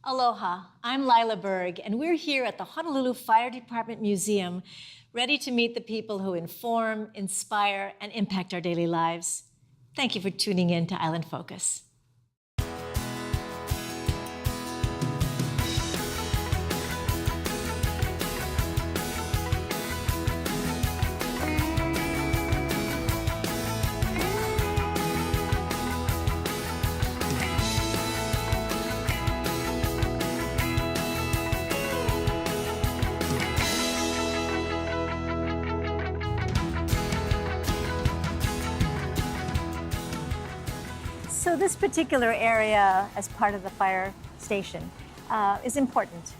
Aloha, I'm Lyla Berg, and we're here at the Honolulu Fire Department Museum, ready to meet the people who inform, inspire, and impact our daily lives. Thank you for tuning in to Island Focus. So this particular area, as part of the fire station, is important.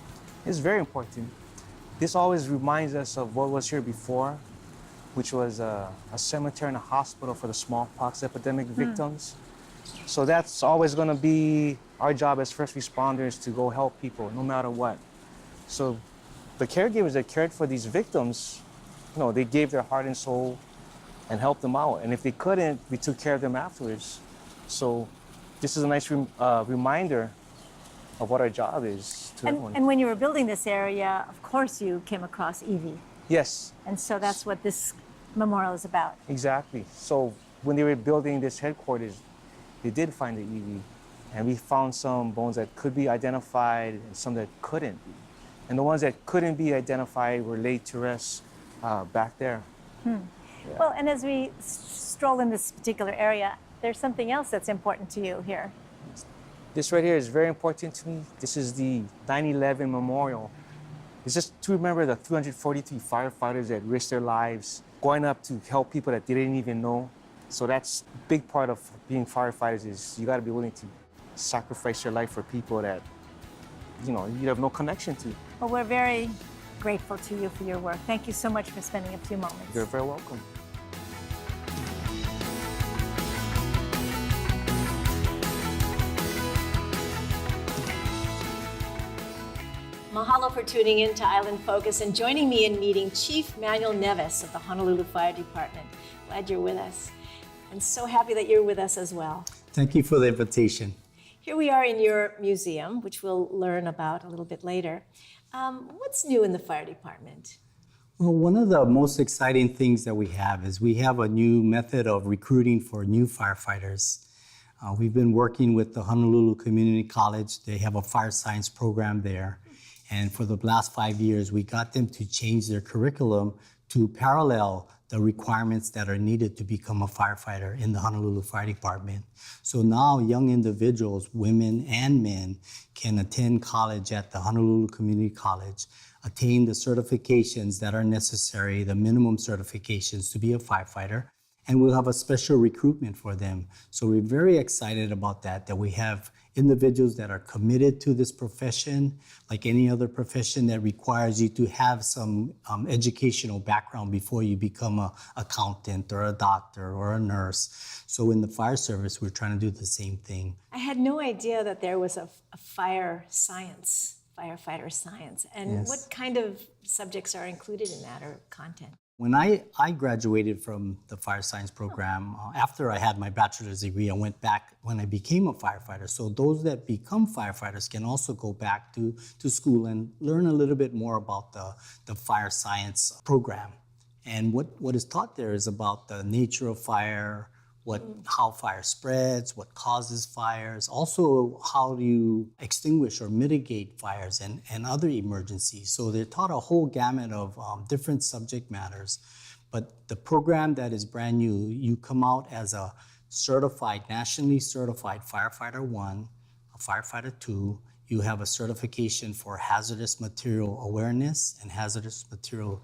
It's very important. This always reminds us of what was here before, which was a cemetery and a hospital for the smallpox epidemic victims. So that's always going to be our job as first responders, to go help people no matter what. So the caregivers that cared for these victims, they gave their heart and soul and helped them out. And if they couldn't, we took care of them afterwards. So this is a nice reminder of what our job is to everyone. And when you were building this area, of course you came across Evie. Yes. And so that's what this memorial is about. Exactly. So when they were building this headquarters, they did find the Evie. And we found some bones that could be identified and some that couldn't be. And the ones that couldn't be identified were laid to rest back there. Yeah. Well, and as we stroll in this particular area, there's something else that's important to you here. This right here is very important to me. This is the 9/11 memorial. It's just to remember the 343 firefighters that risked their lives going up to help people that they didn't even know. So that's a big part of being firefighters, is you got to be willing to sacrifice your life for people that, you have no connection to. Well, we're very grateful to you for your work. Thank you so much for spending a few moments. You're very welcome. Mahalo for tuning in to Island Focus and joining me in meeting Chief Manuel Neves of the Honolulu Fire Department. Glad you're with us. And so happy that you're with us as well. Thank you for the invitation. Here we are in your museum, which we'll learn about a little bit later. What's new in the fire department? Well, one of the most exciting things that we have is we have a new method of recruiting for new firefighters. We've been working with the Honolulu Community College. They have a fire science program there. And for the last 5 years, we got them to change their curriculum to parallel the requirements that are needed to become a firefighter in the Honolulu Fire Department. So now young individuals, women and men, can attend college at the Honolulu Community College, attain the certifications that are necessary, the minimum certifications to be a firefighter, and we'll have a special recruitment for them. So we're very excited about that we have individuals that are committed to this profession, like any other profession that requires you to have some educational background before you become an accountant or a doctor or a nurse. So in the fire service, we're trying to do the same thing. I had no idea that there was a fire science, firefighter science. And Yes. What kind of subjects are included in that, or content? When I graduated from the fire science program, after I had my bachelor's degree, I went back when I became a firefighter. So those that become firefighters can also go back to school and learn a little bit more about the fire science program. And what is taught there is about the nature of fire, how fire spreads, what causes fires, also how do you extinguish or mitigate fires and other emergencies. So they're taught a whole gamut of different subject matters. But the program that is brand new, you come out as a nationally certified firefighter 1, a firefighter 2. You have a certification for hazardous material awareness and hazardous material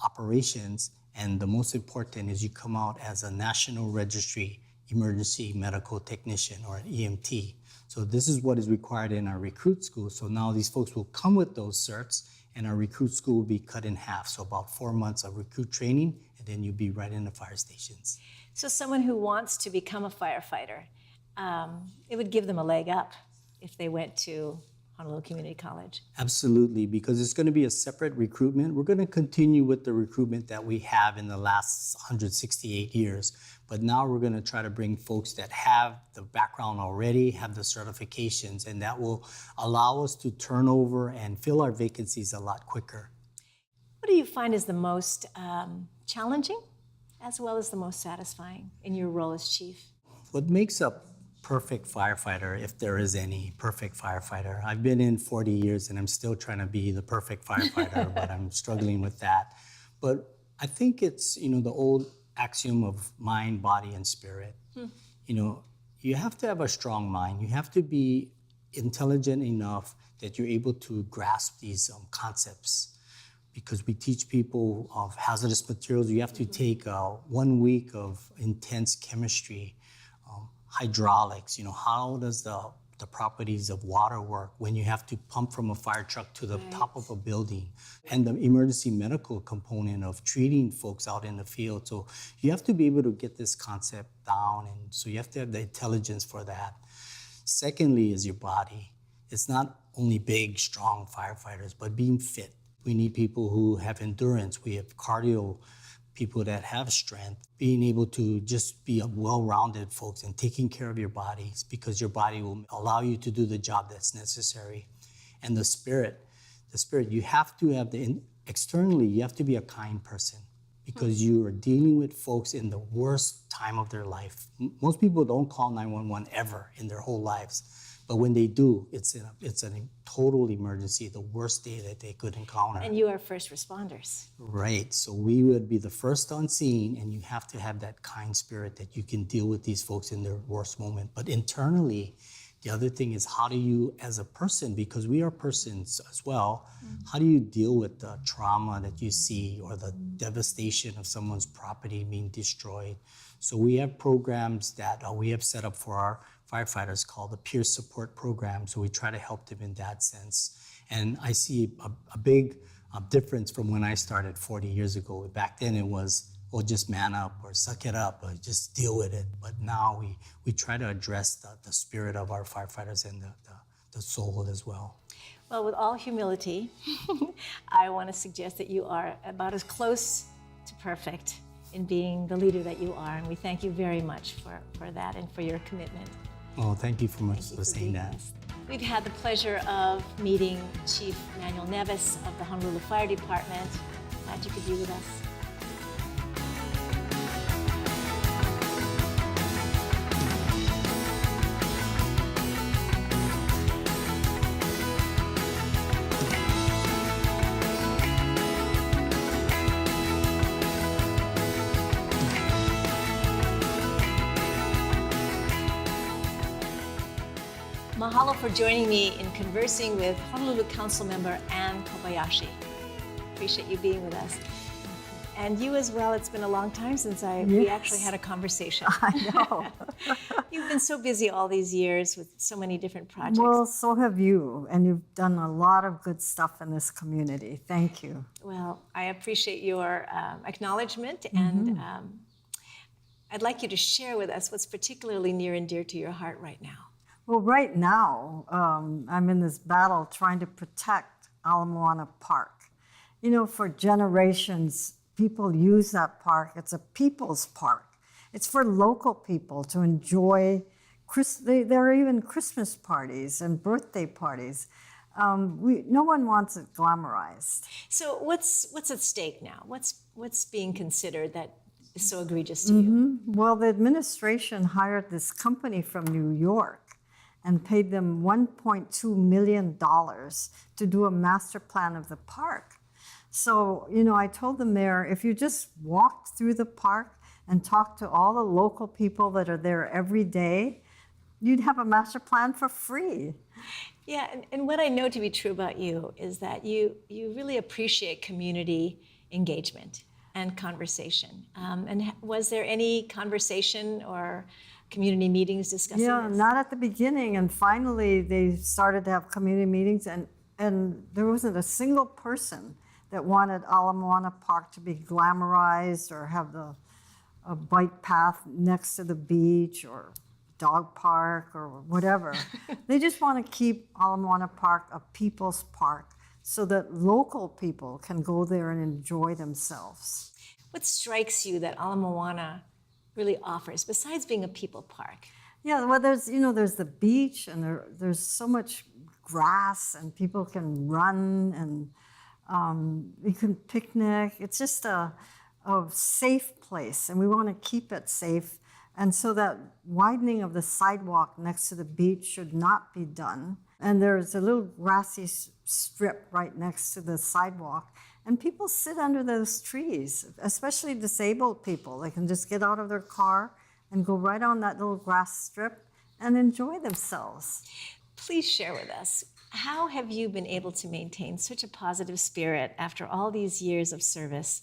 operations. And the most important is you come out as a National Registry Emergency Medical Technician, or an EMT. So this is what is required in our recruit school. So now these folks will come with those certs, and our recruit school will be cut in half. So about 4 months of recruit training, and then you'll be right in the fire stations. So someone who wants to become a firefighter, it would give them a leg up if they went to Honolulu Community College? Absolutely, because it's going to be a separate recruitment. We're going to continue with the recruitment that we have in the last 168 years, but now we're going to try to bring folks that have the background already, have the certifications, and that will allow us to turn over and fill our vacancies a lot quicker. What do you find is the most challenging as well as the most satisfying in your role as chief? What makes a perfect firefighter, if there is any perfect firefighter? I've been in 40 years and I'm still trying to be the perfect firefighter, but I'm struggling with that. But I think it's, the old axiom of mind, body, and spirit. You have to have a strong mind. You have to be intelligent enough that you're able to grasp these concepts. Because we teach people of hazardous materials, you have to take 1 week of intense chemistry, hydraulics, how does the properties of water work when you have to pump from a fire truck to the top of a building, and the emergency medical component of treating folks out in the field. So you have to be able to get this concept down, and so you have to have the intelligence for that. Secondly is your body. It's not only big, strong firefighters, but being fit. We need people who have endurance. We have cardio people that have strength, being able to just be a well-rounded folks and taking care of your bodies, because your body will allow you to do the job that's necessary. And the spirit, you have to have externally, you have to be a kind person, because you are dealing with folks in the worst time of their life. Most people don't call 911 ever in their whole lives. But when they do, it's a total emergency, the worst day that they could encounter. And you are first responders. Right, so we would be the first on scene, and you have to have that kind spirit that you can deal with these folks in their worst moment. But internally, the other thing is, how do you, as a person, because we are persons as well, how do you deal with the trauma that you see or the devastation of someone's property being destroyed? So we have programs that we have set up for our firefighters called the peer support program. So we try to help them in that sense. And I see a big difference from when I started 40 years ago. Back then it was, just man up or suck it up or just deal with it. But now we try to address the spirit of our firefighters and the soul as well. Well, with all humility, I want to suggest that you are about as close to perfect in being the leader that you are. And we thank you very much for that and for your commitment. Oh, thank you for saying that. We've had the pleasure of meeting Chief Manuel Neves of the Honolulu Fire Department. Glad you could be with us. Mahalo for joining me in conversing with Honolulu Council member Ann Kobayashi. Appreciate you being with us. And you as well. It's been a long time since we actually had a conversation. I know. You've been so busy all these years with so many different projects. Well, so have you, and you've done a lot of good stuff in this community. Thank you. Well, I appreciate your acknowledgement, and I'd like you to share with us what's particularly near and dear to your heart right now. Well, right now, I'm in this battle trying to protect Ala Moana Park. For generations, people use that park. It's a people's park. It's for local people to enjoy. There are even Christmas parties and birthday parties. No one wants it glamorized. So what's at stake now? What's being considered that is so egregious to you? Well, the administration hired this company from New York and paid them $1.2 million to do a master plan of the park. So, I told the mayor, if you just walked through the park and talked to all the local people that are there every day, you'd have a master plan for free. Yeah, and what I know to be true about you is that you really appreciate community engagement and conversation. And was there any conversation or community meetings discussing this? Not at the beginning, and finally they started to have community meetings, and there wasn't a single person that wanted Ala Moana Park to be glamorized or have a bike path next to the beach or dog park or whatever. They just want to keep Ala Moana Park a people's park so that local people can go there and enjoy themselves. What strikes you that Ala Moana really offers, besides being a people park? Yeah, well, there's the beach, and there's so much grass, and people can run, and you can picnic. It's just a safe place, and we want to keep it safe. And so that widening of the sidewalk next to the beach should not be done. And there's a little grassy strip right next to the sidewalk. And people sit under those trees, especially disabled people. They can just get out of their car and go right on that little grass strip and enjoy themselves. Please share with us, how have you been able to maintain such a positive spirit after all these years of service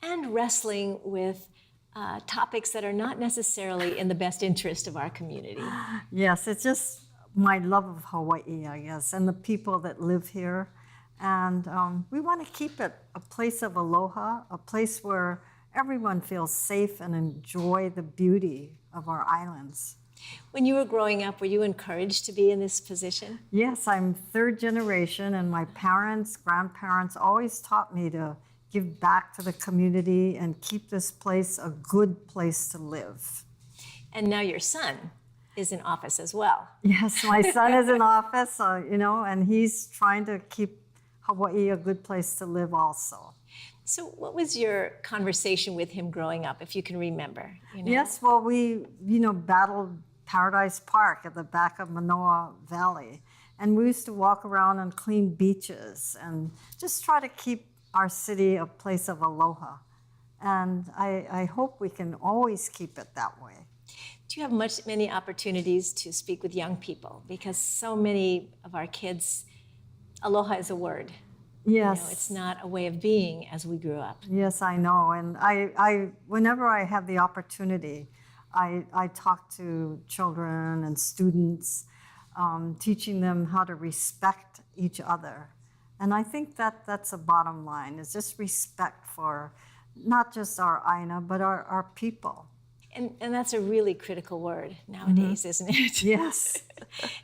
and wrestling with topics that are not necessarily in the best interest of our community? Yes, it's just my love of Hawaii, I guess, and the people that live here. And we want to keep it a place of aloha, a place where everyone feels safe and enjoy the beauty of our islands. When you were growing up, were you encouraged to be in this position? Yes, I'm third generation, and my parents, grandparents always taught me to give back to the community and keep this place a good place to live. And now your son is in office as well. Yes, my son is in office, and he's trying to keep Hawaii a good place to live also. So what was your conversation with him growing up, if you can remember? Yes, well, we, battled Paradise Park at the back of Manoa Valley. And we used to walk around and clean beaches and just try to keep our city a place of aloha. And I hope we can always keep it that way. Do you have many opportunities to speak with young people? Because so many of our kids, aloha is a word. Yes. It's not a way of being as we grew up. Yes, I know. And I whenever I have the opportunity, I talk to children and students, teaching them how to respect each other. And I think that's a bottom line, is just respect for not just our aina, but our people. And that's a really critical word nowadays, isn't it? Yes.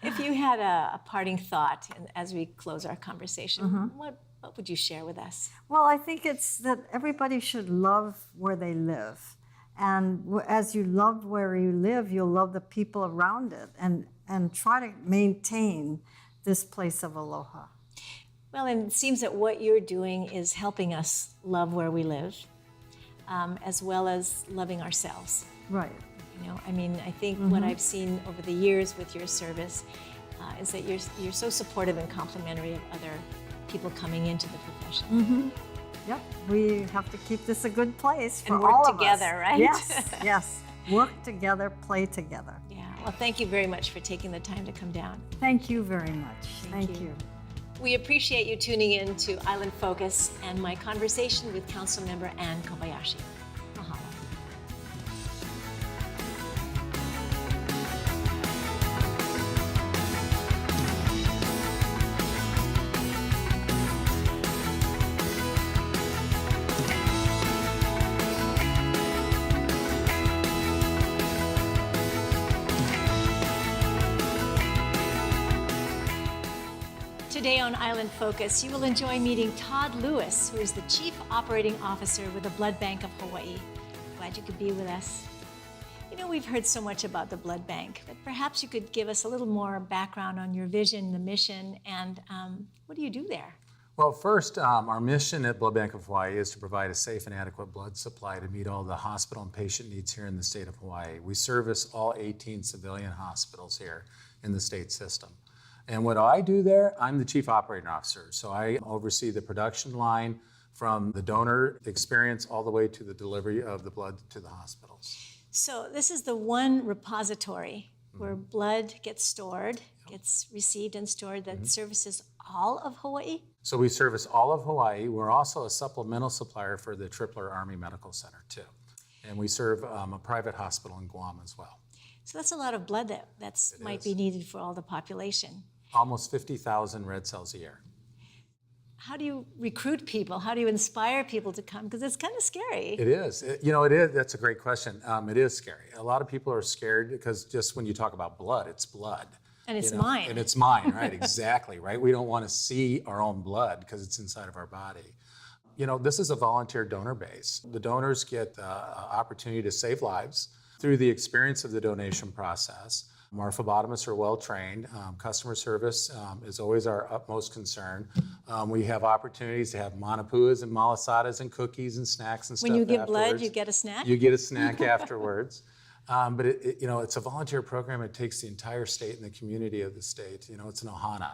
If you had a parting thought as we close our conversation, what would you share with us? Well, I think it's that everybody should love where they live. And as you love where you live, you'll love the people around it and try to maintain this place of aloha. Well, and it seems that what you're doing is helping us love where we live, as well as loving ourselves. Right. I think what I've seen over the years with your service is that you're so supportive and complimentary of other people coming into the profession. Yep, we have to keep this a good place for and work all of together, us. right? Yes, yes. Work together, play together. Yeah. Well, thank you very much for taking the time to come down. Thank you very much. Thank you. We appreciate you tuning in to Island Focus and my conversation with Councilmember Ann Kobayashi. Mahalo. Today on Island Focus, you will enjoy meeting Todd Lewis, who is the Chief Operating Officer with the Blood Bank of Hawaii. Glad you could be with us. We've heard so much about the Blood Bank, but perhaps you could give us a little more background on your vision, the mission, and what do you do there? Well, first, our mission at Blood Bank of Hawaii is to provide a safe and adequate blood supply to meet all the hospital and patient needs here in the state of Hawaii. We service all 18 civilian hospitals here in the state system. And what I do there, I'm the Chief Operating Officer. So I oversee the production line from the donor experience all the way to the delivery of the blood to the hospitals. So this is the one repository where blood gets stored, gets received and stored, that services all of Hawaii? So we service all of Hawaii. We're also a supplemental supplier for the Tripler Army Medical Center too. And we serve a private hospital in Guam as well. So that's a lot of blood that might be needed for all the population. Almost 50,000 red cells a year. how do you recruit people? How do you inspire people to come? Because it's kind of scary. It is. It is. That's a great question. It is scary. A lot of people are scared because just when you talk about blood, it's blood. And it's mine. And it's mine, right? Exactly, right? We don't want to see our own blood because it's inside of our body. This is a volunteer donor base. The donors get the opportunity to save lives through the experience of the donation process. Our phlebotomists are well trained. Customer service is always our utmost concern. We have opportunities to have manapuas and malasadas and cookies and snacks and stuff. When you give afterwards. blood, you get a snack? You get a snack afterwards. But it's a volunteer program. It takes the entire state and the community of the state. It's an ohana.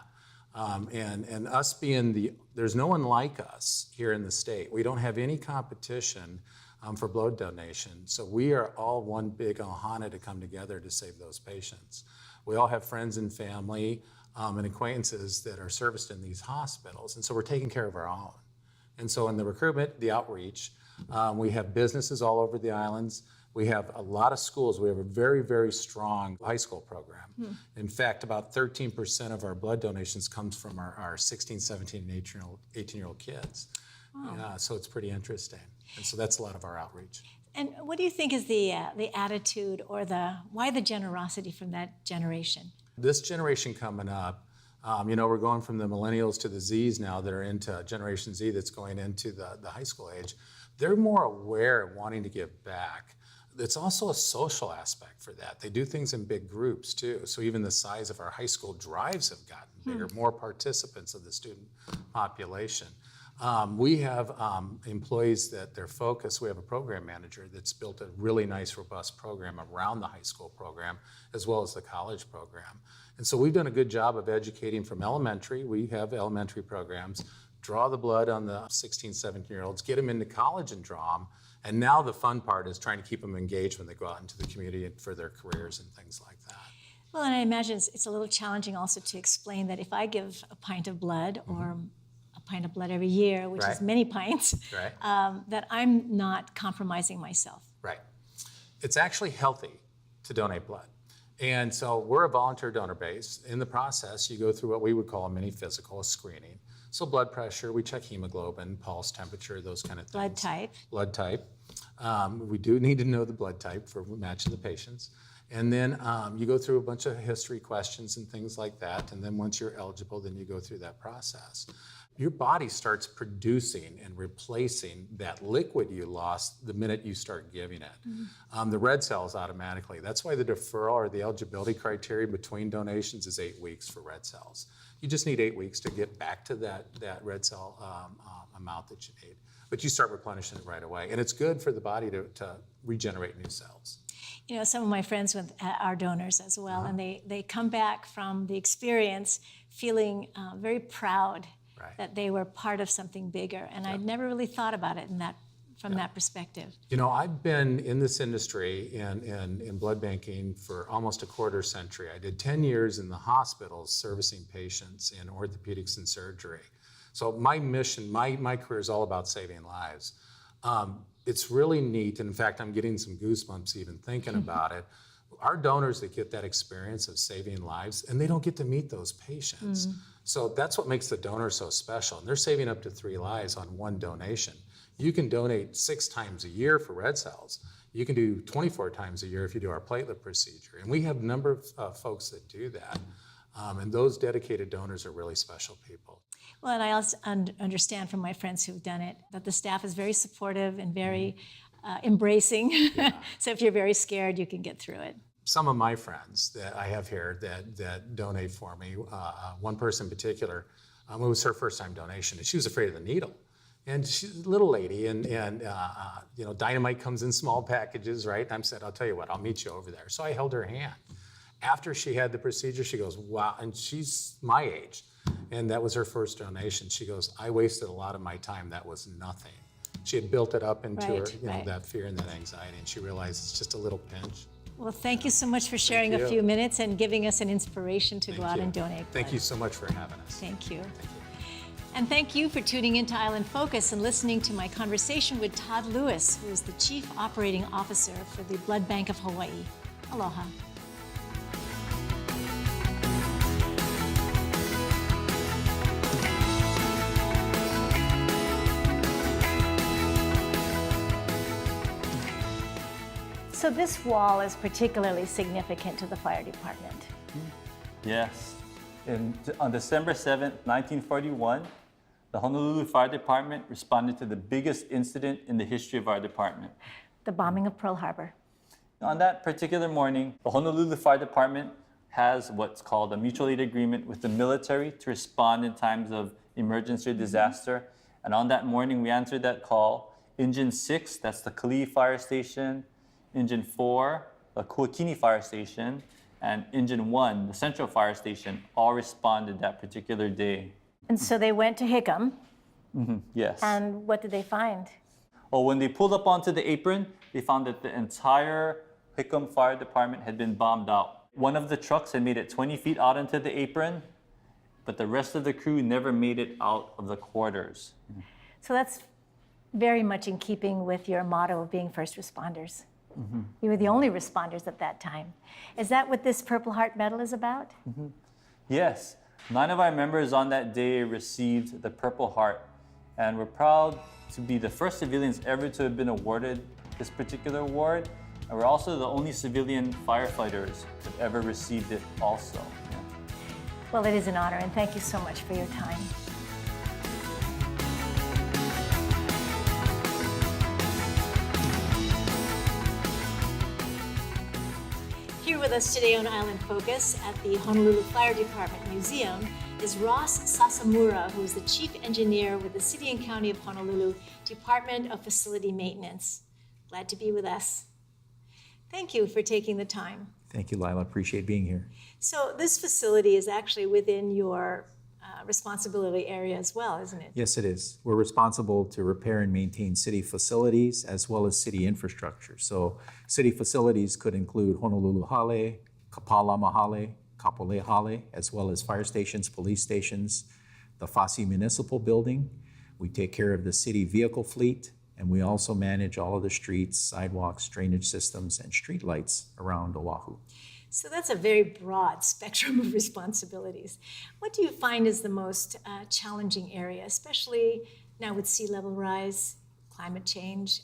And us being there's no one like us here in the state. We don't have any competition for blood donation. So we are all one big ohana to come together to save those patients. We all have friends and family and acquaintances that are serviced in these hospitals. And so we're taking care of our own. And so in the recruitment, the outreach, we have businesses all over the islands. We have a lot of schools. We have a very, very strong high school program. In fact, about 13% of our blood donations comes from our 16, 17, and 18-year-old kids. Wow. So it's pretty interesting. And so that's a lot of our outreach. And what do you think is the attitude or why the generosity from that generation? This generation coming up, we're going from the millennials to the Zs now that are into Generation Z that's going into the high school age. They're more aware of wanting to give back. It's also a social aspect for that. They do things in big groups too. So even the size of our high school drives have gotten bigger, more participants of the student population. We have employees that their focus, we have a program manager that's built a really nice, robust program around the high school program, as well as the college program. And so we've done a good job of educating from elementary. We have elementary programs, draw the blood on the 16, 17-year-olds, get them into college and draw them. And now the fun part is trying to keep them engaged when they go out into the community and for their careers and things like that. Well, and I imagine it's a little challenging also to explain that if I give a pint of blood or a pint of blood every year, which is many pints, that I'm not compromising myself. Right. It's actually healthy to donate blood. And so we're a volunteer donor base. In the process, you go through what we would call a mini physical, a screening. So blood pressure, we check hemoglobin, pulse, temperature, those kind of things. Blood type. Blood type. We do need to know the blood type for matching the patients. And then you go through a bunch of history questions and things like that. And then once you're eligible, then you go through that process. Your body starts producing and replacing that liquid you lost the minute you start giving it. The red cells automatically. That's why the deferral or the eligibility criteria between donations is 8 weeks for red cells. You just need 8 weeks to get back to that red cell amount that you need. But you start replenishing it right away. And it's good for the body to regenerate new cells. Some of my friends are donors as well, and they come back from the experience feeling very proud that they were part of something bigger. And I'd never really thought about it from that perspective. I've been in this industry in blood banking for almost a quarter century. I did 10 years in the hospitals servicing patients in orthopedics and surgery. So my mission, my career is all about saving lives. It's really neat, and in fact, I'm getting some goosebumps even thinking about it. Our donors that get that experience of saving lives, and they don't get to meet those patients. So that's what makes the donor so special. And they're saving up to 3 lives on one donation. You can donate 6 times a year for red cells. You can do 24 times a year if you do our platelet procedure. And we have a number of folks that do that. And those dedicated donors are really special people. Well, and I also understand from my friends who've done it that the staff is very supportive and very embracing. So if you're very scared, you can get through it. Some of my friends that I have here that donate for me, one person in particular, it was her first time donation, and she was afraid of the needle. And she's a little lady, and dynamite comes in small packages, right? And I said, I'll tell you what, I'll meet you over there. So I held her hand. After she had the procedure, she goes, wow, and she's my age. And that was her first donation. She goes, I wasted a lot of my time. That was nothing. She had built it up into her, that fear and that anxiety, and she realized it's just a little pinch. Well, thank you so much for sharing a few minutes and giving us an inspiration to go out and donate blood. Thank you so much for having us. Thank you. And thank you for tuning into Island Focus and listening to my conversation with Todd Lewis, who is the Chief Operating Officer for the Blood Bank of Hawaii. Aloha. So this wall is particularly significant to the fire department. Yes. On December 7th, 1941, the Honolulu Fire Department responded to the biggest incident in the history of our department. The bombing of Pearl Harbor. On that particular morning, the Honolulu Fire Department has what's called a mutual aid agreement with the military to respond in times of emergency or disaster. And on that morning, we answered that call. Engine 6, that's the Kalihi Fire Station. Engine 4, the Kuakini Fire Station. And Engine 1, the Central Fire Station, all responded that particular day. And so they went to Hickam. Yes. And what did they find? Well, when they pulled up onto the apron, they found that the entire Hickam Fire Department had been bombed out. One of the trucks had made it 20 feet out into the apron, but the rest of the crew never made it out of the quarters. So that's very much in keeping with your motto of being first responders. You were the only responders at that time. Is that what this Purple Heart Medal is about? Yes, 9 of our members on that day received the Purple Heart, and we're proud to be the first civilians ever to have been awarded this particular award, and we're also the only civilian firefighters that have ever received it also. Well, it is an honor, and thank you so much for your time. Here with us today on Island Focus at the Honolulu Fire Department Museum is Ross Sasamura, who is the Chief Engineer with the City and County of Honolulu Department of Facility Maintenance. Glad to be with us. Thank you for taking the time. Thank you, Lyla. Appreciate being here. So this facility is actually within your responsibility area as well, isn't it? Yes, it is. We're responsible to repair and maintain city facilities as well as city infrastructure. So city facilities could include Honolulu Hale, Kapalama Hale, Kapolei Hale, as well as fire stations, police stations, the Fasi Municipal Building. We take care of the city vehicle fleet, and we also manage all of the streets, sidewalks, drainage systems, and street lights around Oʻahu. So that's a very broad spectrum of responsibilities. What do you find is the most challenging area, especially now with sea level rise, climate change,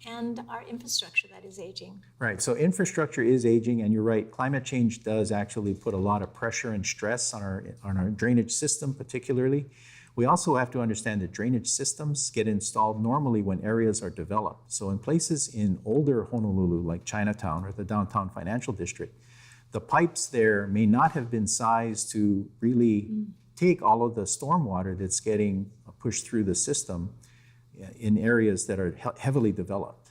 and our infrastructure that is aging? Right, so infrastructure is aging, and you're right, climate change does actually put a lot of pressure and stress on our drainage system particularly. We also have to understand that drainage systems get installed normally when areas are developed. So in places in older Honolulu, like Chinatown or the downtown financial district, the pipes there may not have been sized to really take all of the stormwater that's getting pushed through the system in areas that are heavily developed.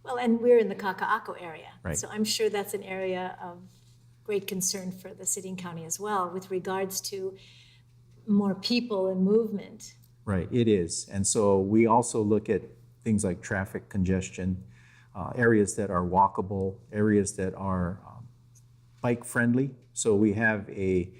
Well, and we're in the Kaka'ako area. Right. So I'm sure that's an area of great concern for the city and county as well with regards to more people and movement. Right, it is. And so we also look at things like traffic congestion, areas that are walkable, areas that are bike friendly. So we have a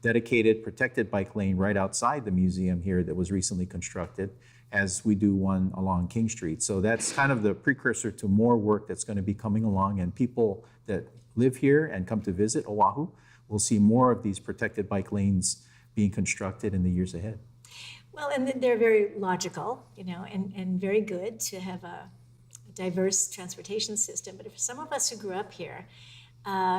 dedicated protected bike lane right outside the museum here that was recently constructed, as we do one along King Street. So that's kind of the precursor to more work that's going to be coming along, and people that live here and come to visit Oʻahu will see more of these protected bike lanes being constructed in the years ahead. Well, and they're very logical, you know, and very good to have a diverse transportation system. But for some of us who grew up here,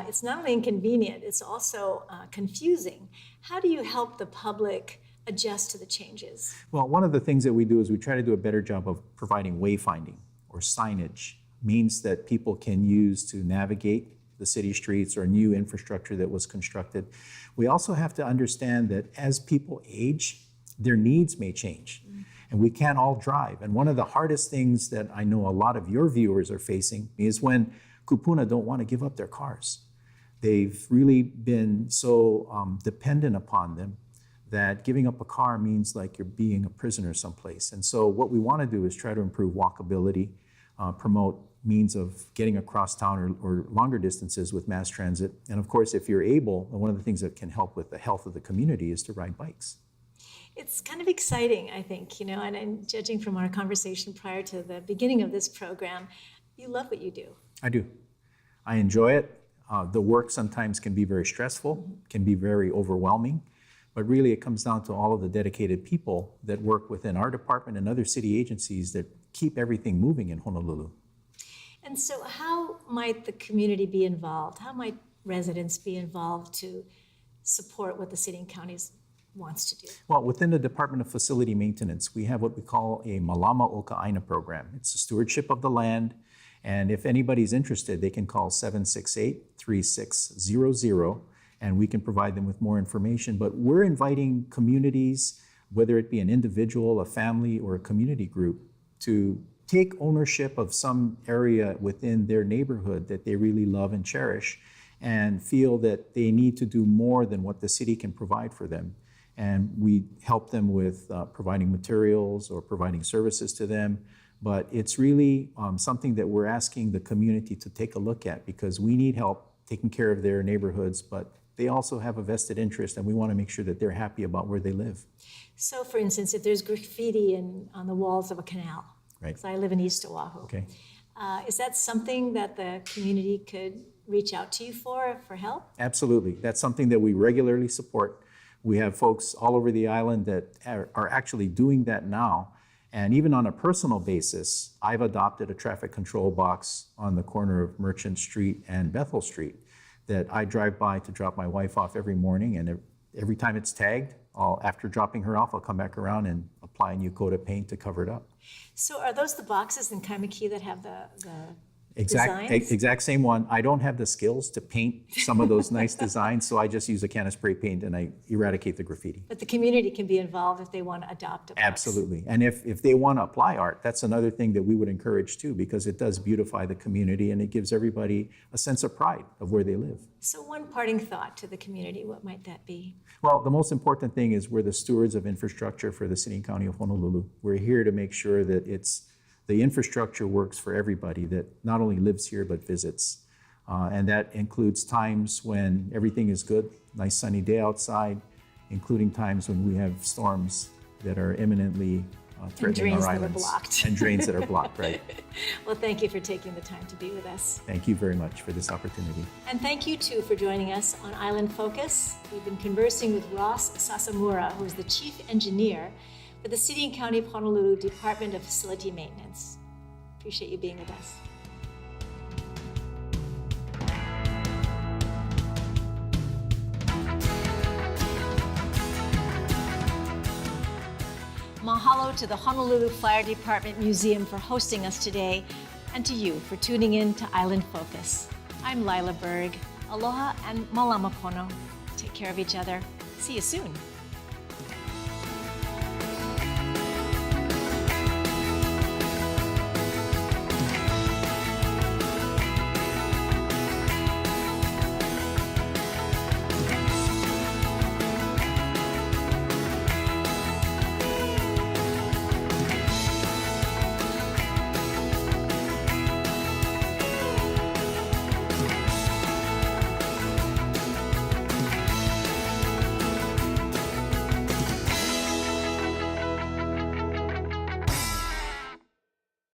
it's not only inconvenient, it's also confusing. How do you help the public adjust to the changes? Well, one of the things that we do is we try to do a better job of providing wayfinding or signage, means that people can use to navigate the city streets or new infrastructure that was constructed. We also have to understand that as people age, their needs may change, and we can't all drive. And one of the hardest things that I know a lot of your viewers are facing is when kupuna don't want to give up their cars. They've really been so dependent upon them that giving up a car means like you're being a prisoner someplace. And so what we want to do is try to improve walkability, promote means of getting across town or longer distances with mass transit. And of course, if you're able, one of the things that can help with the health of the community is to ride bikes. It's kind of exciting, I think, you know, and judging from our conversation prior to the beginning of this program, you love what you do. I do. I enjoy it. The work sometimes can be very stressful, can be very overwhelming, but really it comes down to all of the dedicated people that work within our department and other city agencies that keep everything moving in Honolulu. And so how might the community be involved? How might residents be involved to support what the city and county wants to do? Well, within the Department of Facility Maintenance, we have what we call a Malama Oka'aina program. It's a stewardship of the land, and if anybody's interested, they can call 768-3600, and we can provide them with more information. But we're inviting communities, whether it be an individual, a family, or a community group, to take ownership of some area within their neighborhood that they really love and cherish, and feel that they need to do more than what the city can provide for them. And we help them with providing materials or providing services to them. But it's really something that we're asking the community to take a look at, because we need help taking care of their neighborhoods, but they also have a vested interest, and we want to make sure that they're happy about where they live. So for instance, if there's graffiti on the walls of a canal, Right. because I live in East Oahu, Okay. Is that something that the community could reach out to you for help? Absolutely. That's something that we regularly support. We have folks all over the island that are actually doing that now. And even on a personal basis, I've adopted a traffic control box on the corner of Merchant Street and Bethel Street that I drive by to drop my wife off every morning. And every time it's tagged, after dropping her off, I'll come back around and apply a new coat of paint to cover it up. So are those the boxes in Kaimaki that have the designs? Exact same one. I don't have the skills to paint some of those nice designs, so I just use a can of spray paint and I eradicate the graffiti. But the community can be involved if they want to adopt a box. Absolutely. And if they want to apply art, that's another thing that we would encourage too, because it does beautify the community and it gives everybody a sense of pride of where they live. So one parting thought to the community, what might that be? Well, the most important thing is we're the stewards of infrastructure for the city and county of Honolulu. We're here to make sure that the infrastructure works for everybody that not only lives here but visits. And that includes times when everything is good, nice sunny day outside, including times when we have storms that are imminently threatening our islands. And drains that are blocked, right. Well, thank you for taking the time to be with us. Thank you very much for this opportunity. And thank you too for joining us on Island Focus. We've been conversing with Ross Sasamura, who is the Chief Engineer for the City and County of Honolulu Department of Facility Maintenance. Appreciate you being with us. Mahalo to the Honolulu Fire Department Museum for hosting us today, and to you for tuning in to Island Focus. I'm Lyla Berg. Aloha and malama pono. Take care of each other. See you soon.